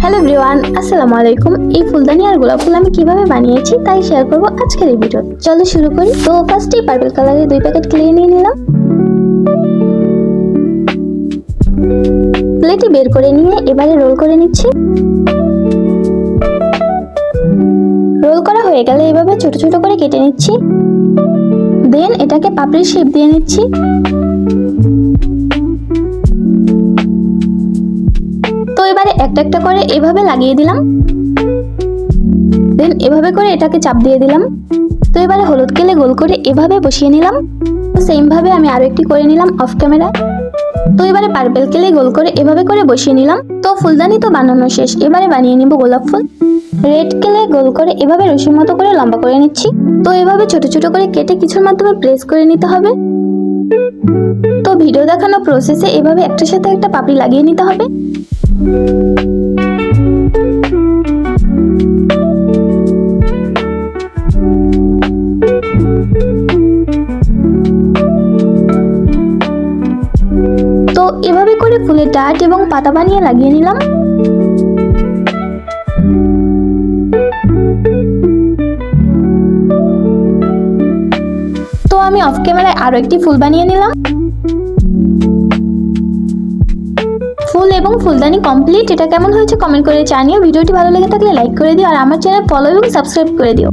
Hello everyone, আসসালামু আলাইকুম। এই ফুলদানি আর গোলাপ ফুল আমি কিভাবে বানিয়েছি তাই শেয়ার করব আজকের এই ভিডিও। চলো শুরু করি। তো ফার্স্টেই পার্পল কালারের 2 প্যাকেট ক্লে নিয়ে নিলাম। প্লেটে বের করে নিয়ে এবারে রোল করে নিচ্ছি। রোল করা হয়ে গেলে এভাবে ছোট ছোট করে কেটে নিচ্ছি। দেন এটাকে পাপড়ির শেপ দিয়ে নিচ্ছি। তো এবারে একটা একটা করে এভাবে লাগিয়ে দিলাম। দেন এভাবে করে এটাকে চাপ দিয়ে দিলাম। তো এবারে হলুদ কেলে গোল করে এভাবে বসিয়ে নিলাম। তো সেম ভাবে আমি আরো একটি করে নিলাম অফ ক্যামেরা। তো এবারে পার্পল কেলে গোল করে এভাবে করে বসিয়ে নিলাম। তো ফুলদানি তো বানানো শেষ, এবারে বানিয়ে নিব গোলাপ ফুল। রেড কেলে গোল করে এভাবে রশির মতো করে লম্বা করে নিচ্ছি। তো এভাবে ছোট ছোট করে কেটে কিছুর মাধ্যমে প্রেস করে নিতে হবে। তো ভিডিও দেখানো প্রসেসে এভাবে একটার সাথে একটা পাপড়ি লাগিয়ে নিতে হবে। তো এভাবে করে ফুলের ডাঁট এবং পাতা বানিয়ে লাগিয়ে নিলাম। তো আমি অফ ক্যামেরায় আরো একটি ফুল বানিয়ে নিলাম। ফুল এবং ফুলদানি কমপ্লিট। এটা কেমন হয়েছে কমেন্ট করে জানিও। ভিডিওটি ভালো লেগে থাকলে লাইক করে দিও আর আমার চ্যানেল ফলো এবং সাবস্ক্রাইব করে দিও।